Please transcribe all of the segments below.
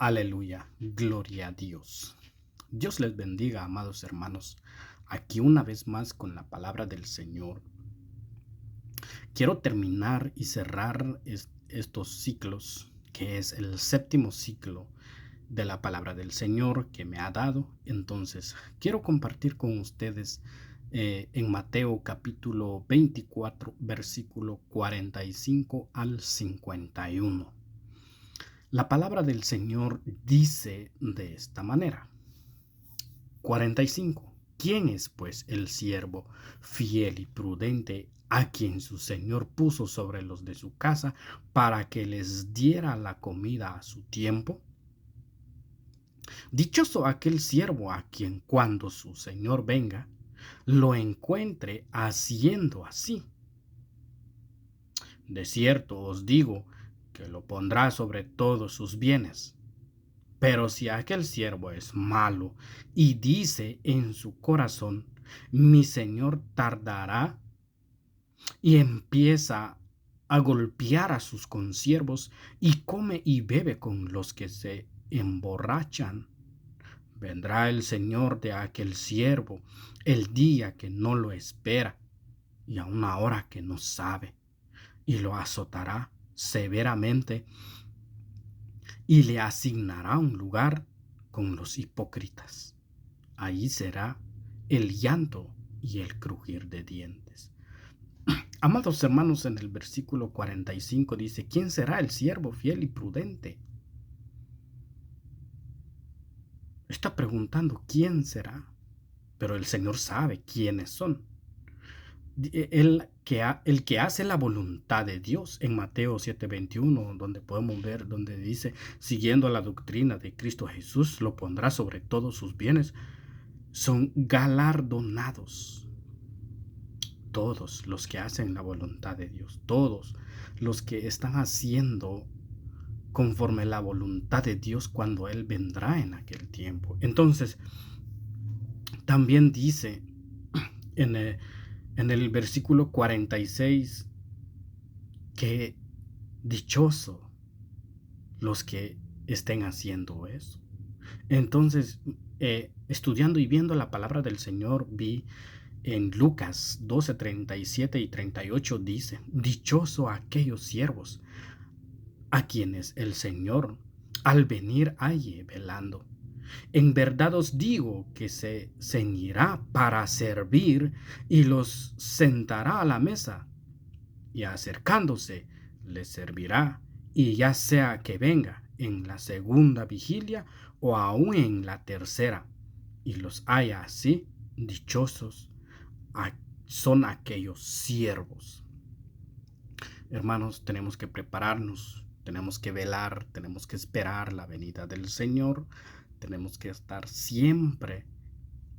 Aleluya, gloria a Dios. Dios les bendiga, amados hermanos. Aquí una vez más con la palabra del Señor. Quiero terminar y cerrar estos ciclos, que es el séptimo ciclo de la palabra del Señor que me ha dado. Entonces, quiero compartir con ustedes en Mateo capítulo 24, versículo 45 al 51. La palabra del Señor dice de esta manera. 45. ¿Quién es pues el siervo fiel y prudente a quien su señor puso sobre los de su casa para que les diera la comida a su tiempo? Dichoso aquel siervo a quien cuando su señor venga, lo encuentre haciendo así. De cierto os digo que lo pondrá sobre todos sus bienes. Pero si aquel siervo es malo y dice en su corazón, mi señor tardará, y empieza a golpear a sus consiervos y come y bebe con los que se emborrachan, vendrá el señor de aquel siervo el día que no lo espera y a una hora que no sabe, y lo azotará severamente y le asignará un lugar con los hipócritas. Ahí será el llanto y el crujir de dientes. Amados hermanos, en el versículo 45 dice, ¿quién será el siervo fiel y prudente? Está preguntando quién será, pero el Señor sabe quiénes son. El que hace la voluntad de Dios en Mateo 7:21, donde podemos ver, donde dice, siguiendo la doctrina de Cristo Jesús, lo pondrá sobre todos sus bienes, son galardonados. Todos los que hacen la voluntad de Dios, todos los que están haciendo conforme la voluntad de Dios cuando Él vendrá en aquel tiempo. Entonces, también dice en el versículo 46 que dichoso los que estén haciendo eso. Entonces, estudiando y viendo la palabra del Señor, vi en Lucas 12:37 y 38 dice, dichoso aquellos siervos a quienes el Señor al venir halle velando. En verdad os digo que se ceñirá para servir y los sentará a la mesa, y acercándose les servirá, y ya sea que venga en la segunda vigilia o aún en la tercera, y los haya así, dichosos son aquellos siervos. Hermanos, tenemos que prepararnos, tenemos que velar, tenemos que esperar la venida del Señor, tenemos que estar siempre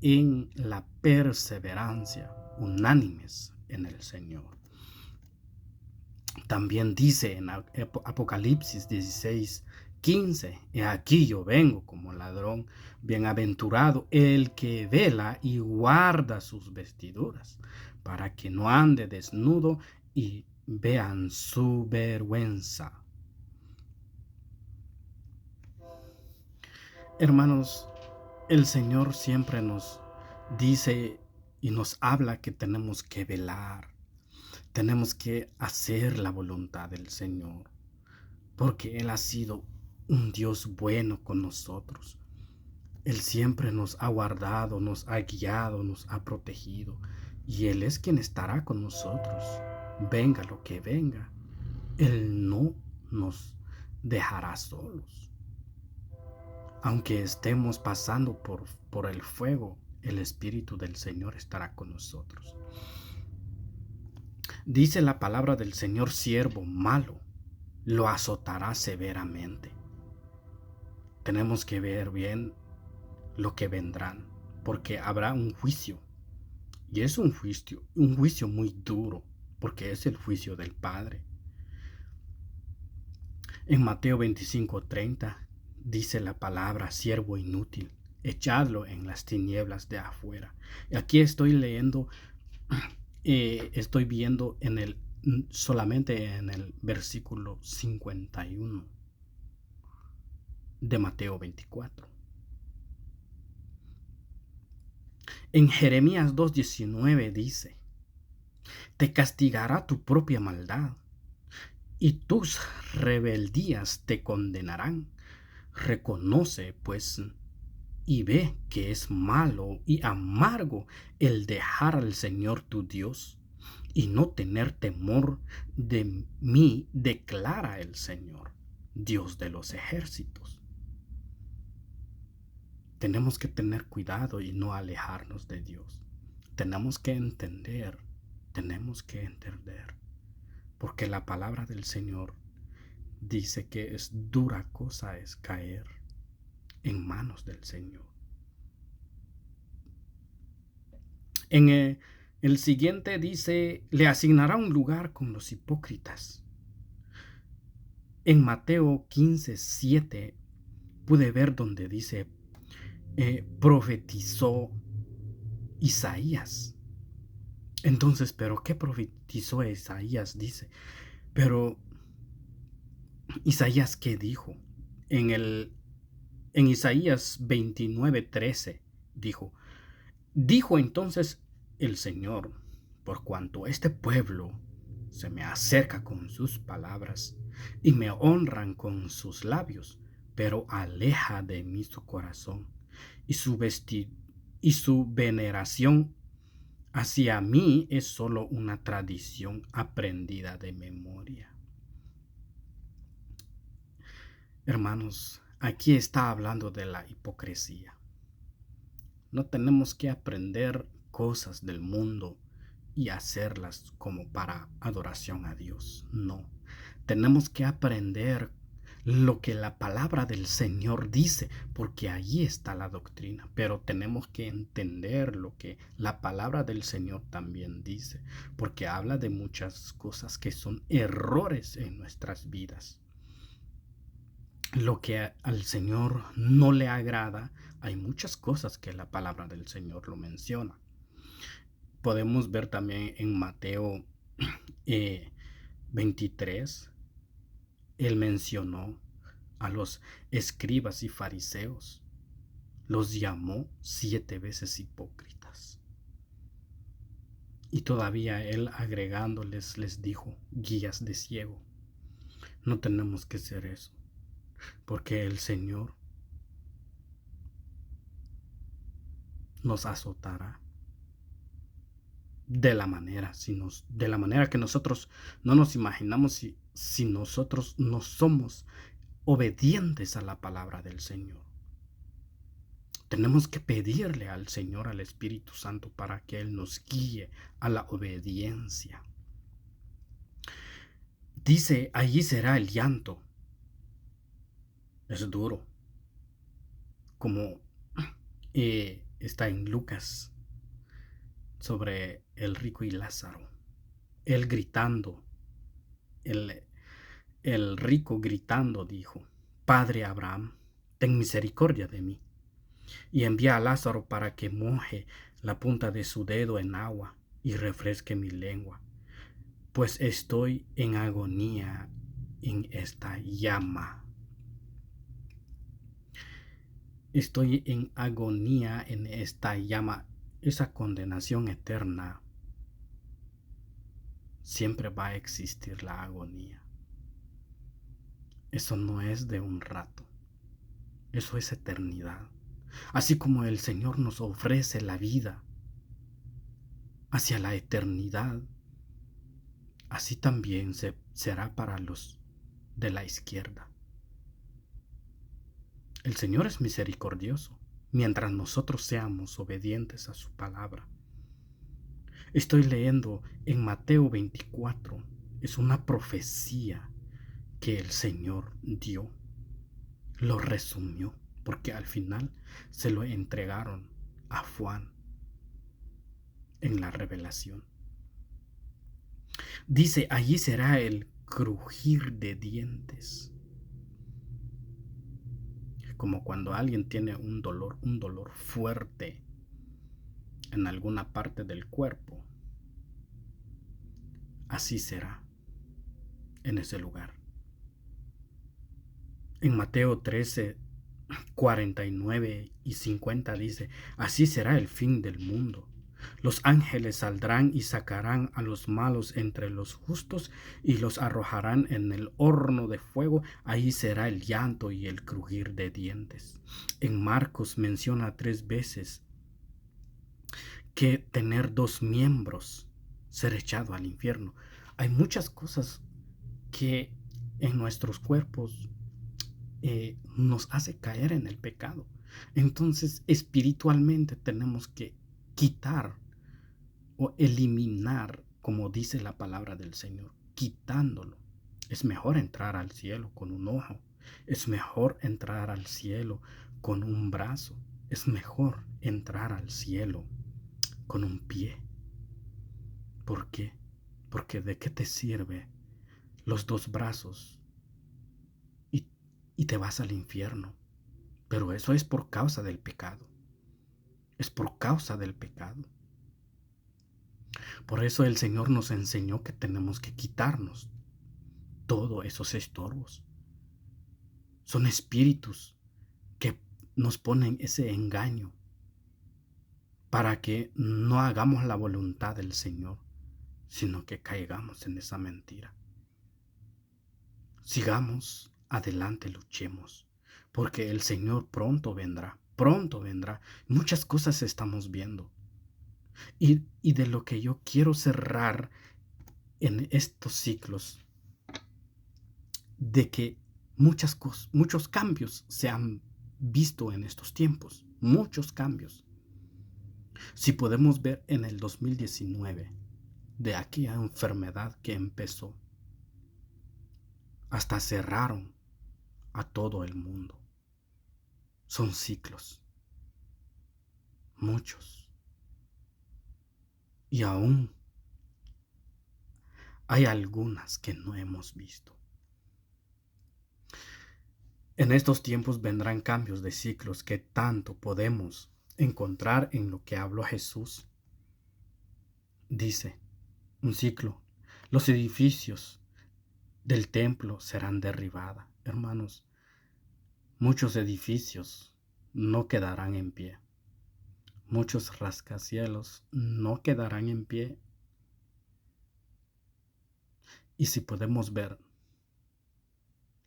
en la perseverancia, unánimes en el Señor. También dice en Apocalipsis 16:15, he aquí yo vengo como ladrón, bienaventurado el que vela y guarda sus vestiduras, para que no ande desnudo y vean su vergüenza. Hermanos, el Señor siempre nos dice y nos habla que tenemos que velar, tenemos que hacer la voluntad del Señor, porque Él ha sido un Dios bueno con nosotros. Él siempre nos ha guardado, nos ha guiado, nos ha protegido, y Él es quien estará con nosotros, venga lo que venga. Él no nos dejará solos. Aunque estemos pasando por el fuego, el Espíritu del Señor estará con nosotros. Dice la palabra del Señor, siervo malo, lo azotará severamente. Tenemos que ver bien lo que vendrán, porque habrá un juicio. Y es un juicio muy duro, porque es el juicio del Padre. En Mateo 25:30 dice la palabra, siervo inútil, echadlo en las tinieblas de afuera. Y aquí estoy leyendo, estoy viendo solamente en el versículo 51. de Mateo 24. En Jeremías 2:19 dice: te castigará tu propia maldad y tus rebeldías te condenarán. Reconoce, pues, y ve que es malo y amargo el dejar al Señor tu Dios y no tener temor de mí, declara el Señor, Dios de los ejércitos. Tenemos que tener cuidado y no alejarnos de Dios. Tenemos que entender, porque la palabra del Señor dice que es dura cosa es caer en manos del Señor. En el siguiente dice, le asignará un lugar con los hipócritas. En Mateo 15:7 pude ver donde dice, profetizó Isaías. Entonces, ¿pero qué profetizó Isaías? Dice, pero Isaías, ¿qué dijo? En Isaías 29:13 dijo entonces el Señor, por cuanto este pueblo se me acerca con sus palabras y me honran con sus labios, pero aleja de mí su corazón y su veneración hacia mí es solo una tradición aprendida de memoria. Hermanos, aquí está hablando de la hipocresía. No tenemos que aprender cosas del mundo y hacerlas como para adoración a Dios. No. Tenemos que aprender lo que la palabra del Señor dice, porque allí está la doctrina. Pero tenemos que entender lo que la palabra del Señor también dice, porque habla de muchas cosas que son errores en nuestras vidas. Lo que al Señor no le agrada, hay muchas cosas que la palabra del Señor lo menciona. Podemos ver también en Mateo 23, él mencionó a los escribas y fariseos, los llamó 7 veces hipócritas. Y todavía él agregándoles les dijo, guías de ciego. No tenemos que ser eso, porque el Señor nos azotará de la manera que nosotros no nos imaginamos si nosotros no somos obedientes a la palabra del Señor. Tenemos que pedirle al Señor, al Espíritu Santo, para que Él nos guíe a la obediencia. Dice, allí será el llanto. Es duro. Como está en Lucas sobre el rico y Lázaro. Él gritando, el rico gritando dijo, Padre Abraham, ten misericordia de mí, y envía a Lázaro para que moje la punta de su dedo en agua y refresque mi lengua, pues estoy en agonía en esta llama. Estoy en agonía en esta llama. Esa condenación eterna. Siempre va a existir la agonía. Eso no es de un rato. Eso es eternidad. Así como el Señor nos ofrece la vida hacia la eternidad, así también será para los de la izquierda. El Señor es misericordioso mientras nosotros seamos obedientes a su palabra. Estoy leyendo en Mateo 24. Es una profecía que el Señor dio. Lo resumió porque al final se lo entregaron a Juan en la revelación. Dice, allí será el crujir de dientes. Como cuando alguien tiene un dolor fuerte en alguna parte del cuerpo. Así será en ese lugar. En Mateo 13 49 y 50 dice, así será el fin del mundo. Los ángeles saldrán y sacarán a los malos entre los justos y los arrojarán en el horno de fuego. Ahí será el llanto y el crujir de dientes. En Marcos menciona 3 veces que tener 2 miembros, ser echado al infierno. Hay muchas cosas que en nuestros cuerpos nos hace caer en el pecado. Entonces, espiritualmente tenemos que quitar o eliminar, como dice la palabra del Señor, quitándolo. Es mejor entrar al cielo con un ojo. Es mejor entrar al cielo con un brazo. Es mejor entrar al cielo con un pie. ¿Por qué? Porque ¿de qué te sirve los 2 brazos y te vas al infierno? Pero eso es por causa del pecado. Es por causa del pecado. Por eso el Señor nos enseñó que tenemos que quitarnos todos esos estorbos. Son espíritus que nos ponen ese engaño para que no hagamos la voluntad del Señor, sino que caigamos en esa mentira. Sigamos adelante, luchemos, porque el Señor pronto vendrá, pronto vendrá. Muchas cosas estamos viendo. Y de lo que yo quiero cerrar en estos ciclos, de que muchos cambios se han visto en estos tiempos, muchos cambios. Si podemos ver en el 2019, de aquella enfermedad que empezó, hasta cerraron a todo el mundo. Son ciclos, muchos. Y aún hay algunas que no hemos visto. En estos tiempos vendrán cambios de ciclos que tanto podemos encontrar en lo que habló Jesús. Dice, un ciclo, los edificios del templo serán derribados. Hermanos, muchos edificios no quedarán en pie. Muchos rascacielos no quedarán en pie. Y si podemos ver,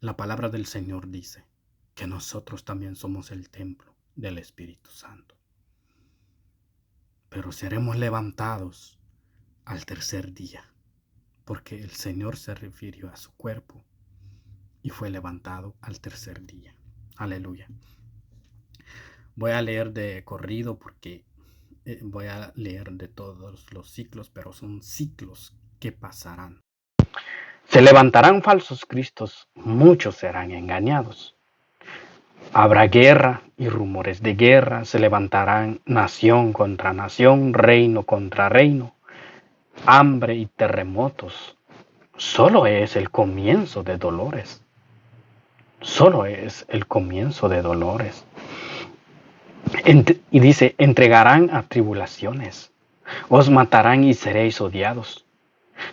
la palabra del Señor dice que nosotros también somos el templo del Espíritu Santo. Pero seremos levantados al tercer día, porque el Señor se refirió a su cuerpo y fue levantado al tercer día. Aleluya. Voy a leer de corrido porque voy a leer de todos los ciclos, pero son ciclos que pasarán. Se levantarán falsos cristos, muchos serán engañados. Habrá guerra y rumores de guerra, se levantarán nación contra nación, reino contra reino, hambre y terremotos. Solo es el comienzo de dolores. Solo es el comienzo de dolores. Y dice, entregarán a tribulaciones, os matarán y seréis odiados.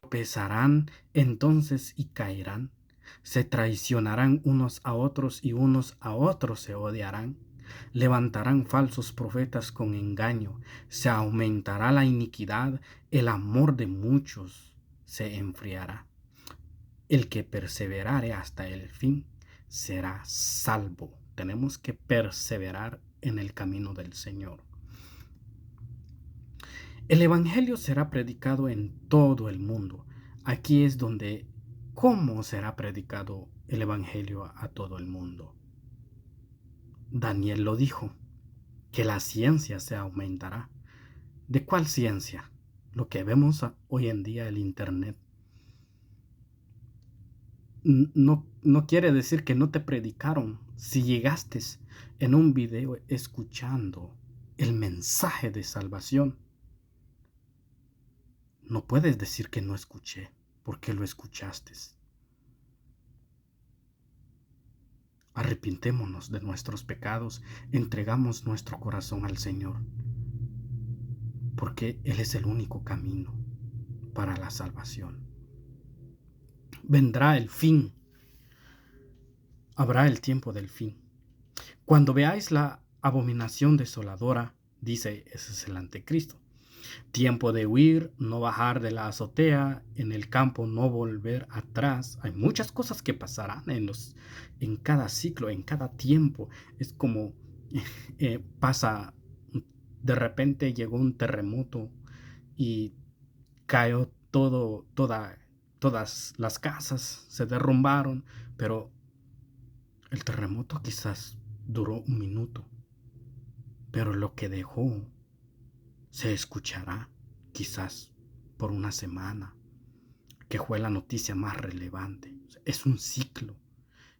Pesarán entonces y caerán, se traicionarán unos a otros y unos a otros se odiarán. Levantarán falsos profetas con engaño, se aumentará la iniquidad, el amor de muchos se enfriará. El que perseverare hasta el fin será salvo. Tenemos que perseverar en el camino del Señor. El Evangelio será predicado en todo el mundo. Aquí es donde, ¿cómo será predicado el Evangelio a todo el mundo? Daniel lo dijo, que la ciencia se aumentará. ¿De cuál ciencia? Lo que vemos hoy en día, el Internet. No quiere decir que no te predicaron. Si llegaste en un video escuchando el mensaje de salvación, no puedes decir que no escuché, porque lo escuchaste. Arrepintémonos de nuestros pecados, entregamos nuestro corazón al Señor, porque Él es el único camino para la salvación. Vendrá el fin, habrá el tiempo del fin. Cuando veáis la abominación desoladora, dice, ese es el anticristo. Tiempo de huir, no bajar de la azotea, en el campo no volver atrás. Hay muchas cosas que pasarán en cada ciclo, en cada tiempo. Es como pasa, de repente llegó un terremoto y cayó todas las casas se derrumbaron, pero el terremoto quizás duró un minuto, pero lo que dejó se escuchará quizás por una semana, que fue la noticia más relevante. Es un ciclo,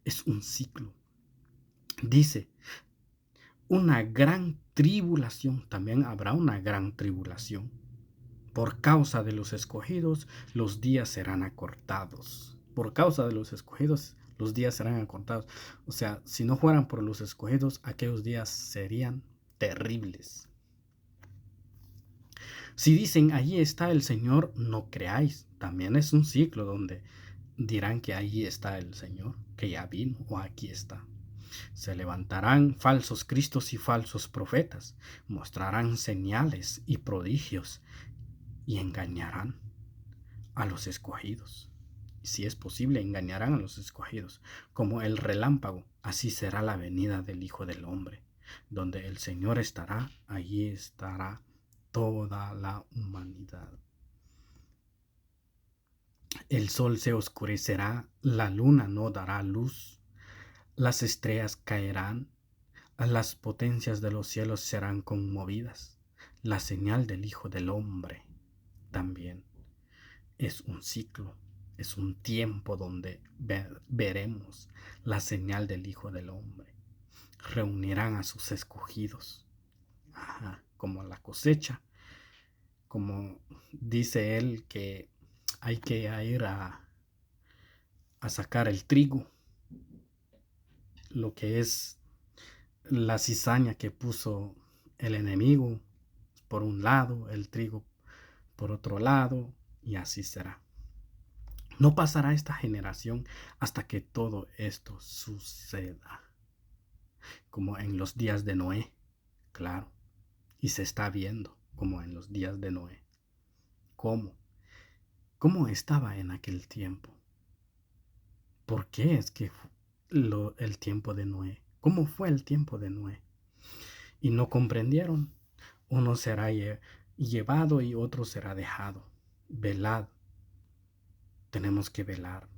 es un ciclo. Dice, una gran tribulación, también habrá una gran tribulación. Por causa de los escogidos, los días serán acortados. Por causa de los escogidos, los días serán acortados. O sea, si no fueran por los escogidos, aquellos días serían terribles. Si dicen, allí está el Señor, no creáis. También es un ciclo donde dirán que allí está el Señor, que ya vino o aquí está. Se levantarán falsos cristos y falsos profetas, mostrarán señales y prodigios y engañarán a los escogidos. Si es posible, engañarán a los escogidos. Como el relámpago, así será la venida del Hijo del Hombre. Donde el Señor estará, allí estará toda la humanidad. El sol se oscurecerá, la luna no dará luz, las estrellas caerán, las potencias de los cielos serán conmovidas. La señal del Hijo del Hombre también es un ciclo, es un tiempo donde veremos la señal del Hijo del Hombre. Reunirán a sus escogidos, como la cosecha, como dice él que hay que ir a sacar el trigo, lo que es la cizaña que puso el enemigo por un lado, el trigo por otro lado, y así será. No pasará esta generación hasta que todo esto suceda, como en los días de Noé, claro, y se está viendo como en los días de Noé. ¿Cómo estaba en aquel tiempo? ¿Por qué es que el tiempo de Noé? ¿Cómo fue el tiempo de Noé? Y no comprendieron. Uno será llevado y otro será dejado. Velad. Tenemos que velar.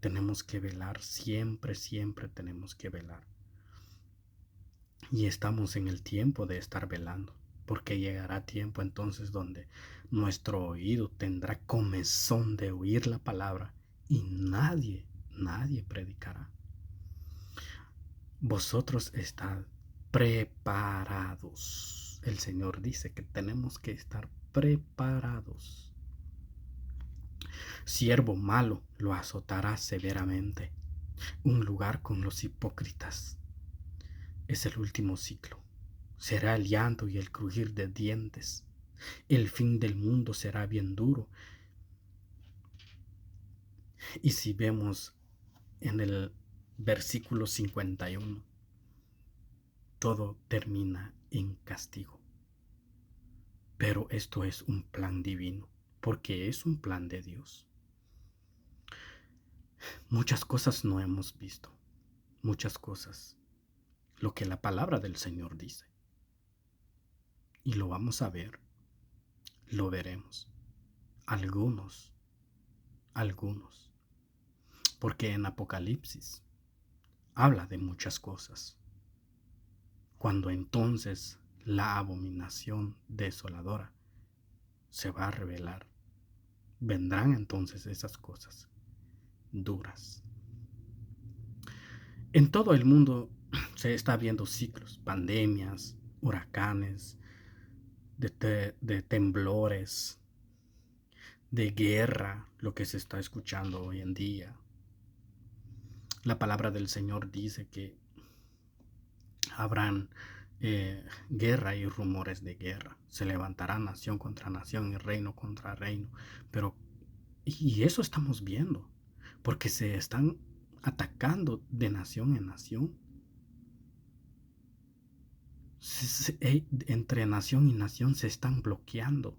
Tenemos que velar. Siempre, siempre tenemos que velar. Y estamos en el tiempo de estar velando. Porque llegará tiempo entonces donde nuestro oído tendrá comezón de oír la palabra y nadie predicará. Vosotros estad preparados. El Señor dice que tenemos que estar preparados. Siervo malo lo azotará severamente. Un lugar con los hipócritas. Es el último ciclo. Será el llanto y el crujir de dientes. El fin del mundo será bien duro. Y si vemos en el versículo 51, todo termina en castigo. Pero esto es un plan divino, porque es un plan de Dios. Muchas cosas no hemos visto, muchas cosas, lo que la palabra del Señor dice. Y lo vamos a ver, lo veremos. Algunos, porque en Apocalipsis habla de muchas cosas. Cuando entonces la abominación desoladora se va a revelar, vendrán entonces esas cosas duras. En todo el mundo se está viendo ciclos, pandemias, huracanes, de temblores, de guerra, lo que se está escuchando hoy en día. La palabra del Señor dice que habrán guerra y rumores de guerra. Se levantará nación contra nación y reino contra reino. Y eso estamos viendo, porque se están atacando de nación en nación. Entre nación y nación se están bloqueando.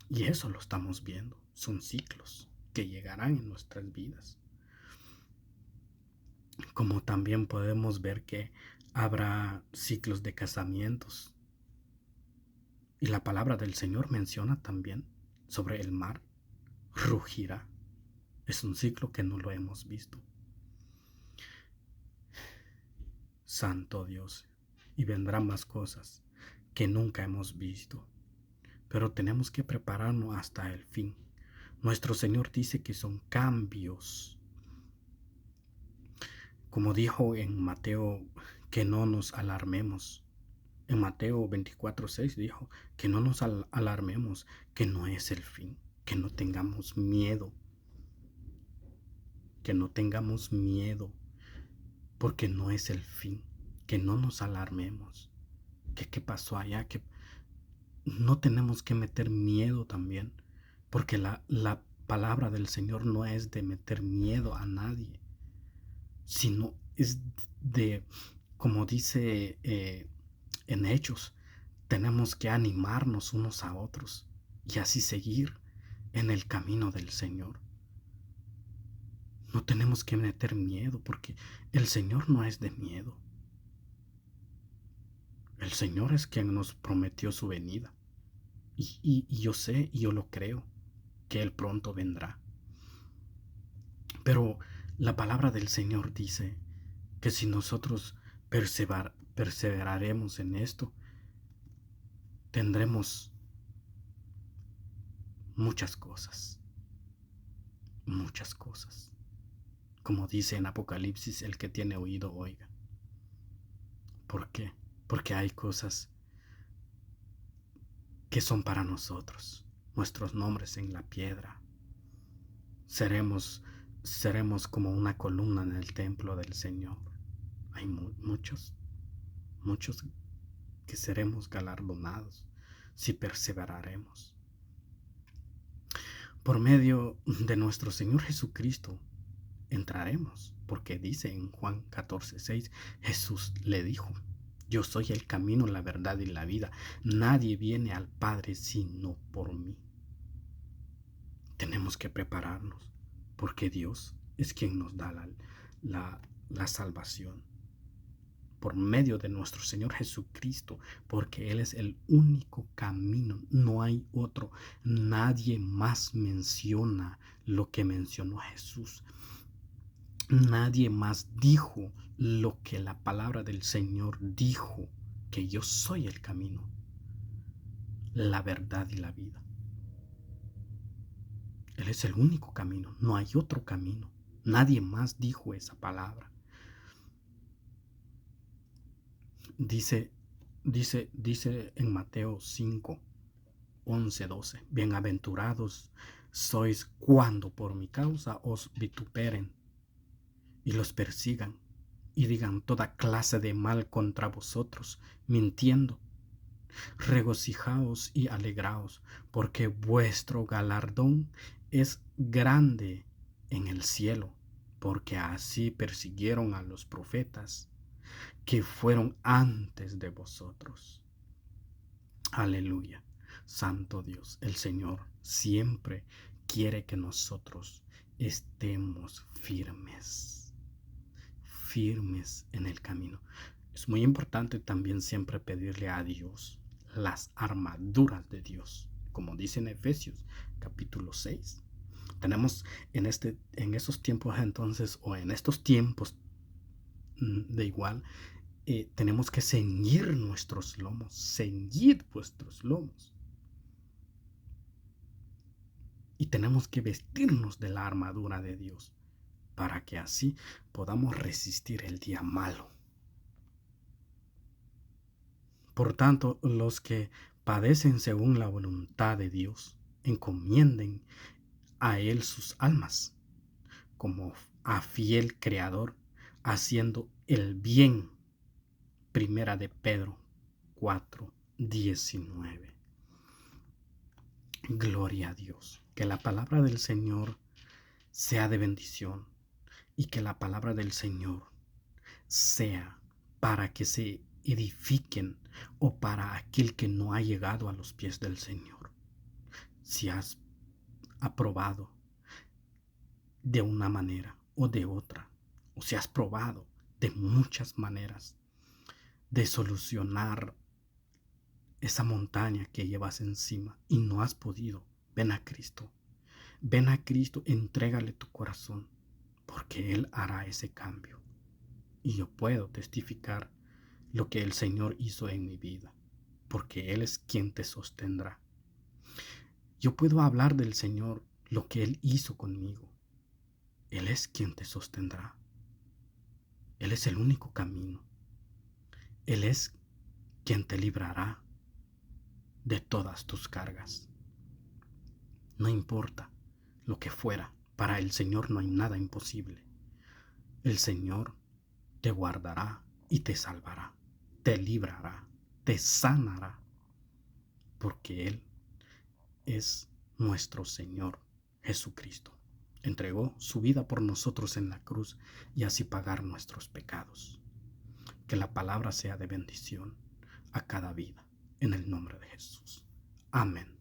Y eso lo estamos viendo. Son ciclos que llegarán en nuestras vidas. Como también podemos ver que habrá ciclos de casamientos. Y la palabra del Señor menciona también sobre el mar. Rugirá. Es un ciclo que no lo hemos visto. Santo Dios. Y vendrán más cosas que nunca hemos visto. Pero tenemos que prepararnos hasta el fin. Nuestro Señor dice que son cambios. Como dijo en Mateo, que no nos alarmemos. En Mateo 24:6 dijo que no nos alarmemos, que no es el fin, que no tengamos miedo. Que no tengamos miedo, porque no es el fin, que no nos alarmemos. ¿Qué pasó allá? Que no tenemos que meter miedo también, porque la palabra del Señor no es de meter miedo a nadie, sino es de, como dice en Hechos, tenemos que animarnos unos a otros y así seguir en el camino del Señor. No tenemos que meter miedo porque el Señor no es de miedo. El Señor es quien nos prometió su venida. Y yo sé y yo lo creo que Él pronto vendrá. Pero la palabra del Señor dice que si nosotros perseveraremos en esto, tendremos muchas cosas. Muchas cosas. Como dice en Apocalipsis, el que tiene oído oiga. ¿Por qué? Porque hay cosas que son para nosotros. Nuestros nombres en la piedra. Seremos como una columna en el templo del Señor. Hay muchos que seremos galardonados si perseveraremos. Por medio de nuestro Señor Jesucristo entraremos, porque dice en Juan 14:6, Jesús le dijo: yo soy el camino, la verdad y la vida. Nadie viene al Padre sino por mí. Tenemos que prepararnos, porque Dios es quien nos da la salvación. Por medio de nuestro Señor Jesucristo, porque Él es el único camino, no hay otro. Nadie más menciona lo que mencionó Jesús. Nadie más dijo lo que la palabra del Señor dijo, que yo soy el camino, la verdad y la vida. Él es el único camino, no hay otro camino. Nadie más dijo esa palabra. Dice en Mateo 5:11-12, bienaventurados sois cuando por mi causa os vituperen y los persigan y digan toda clase de mal contra vosotros, mintiendo. Regocijaos y alegraos, porque vuestro galardón es grande en el cielo, porque así persiguieron a los profetas que fueron antes de vosotros. Aleluya. Santo Dios, el Señor siempre quiere que nosotros estemos firmes en el camino. Es muy importante también siempre pedirle a Dios las armaduras de Dios, como dice en Efesios capítulo 6. Tenemos en esos tiempos entonces, o en estos tiempos de igual, tenemos que ceñir nuestros lomos, ceñid vuestros lomos. Y tenemos que vestirnos de la armadura de Dios, para que así podamos resistir el día malo. Por tanto, los que padecen según la voluntad de Dios, encomienden a Él sus almas, como a fiel Creador, haciendo el bien. Primera de Pedro 4:19. Gloria a Dios. Que la palabra del Señor sea de bendición y que la palabra del Señor sea para que se edifiquen o para aquel que no ha llegado a los pies del Señor. Si has aprobado de una manera o de otra, o si has probado de muchas maneras de solucionar esa montaña que llevas encima y no has podido, ven a Cristo. Ven a Cristo, entrégale tu corazón, porque Él hará ese cambio. Y yo puedo testificar lo que el Señor hizo en mi vida, porque Él es quien te sostendrá. Yo puedo hablar del Señor, lo que Él hizo conmigo. Él es quien te sostendrá. Él es el único camino. Él es quien te librará de todas tus cargas. No importa lo que fuera, para el Señor no hay nada imposible. El Señor te guardará y te salvará, te librará, te sanará, porque Él es nuestro Señor Jesucristo. Entregó su vida por nosotros en la cruz y así pagar nuestros pecados. Que la palabra sea de bendición a cada vida, en el nombre de Jesús. Amén.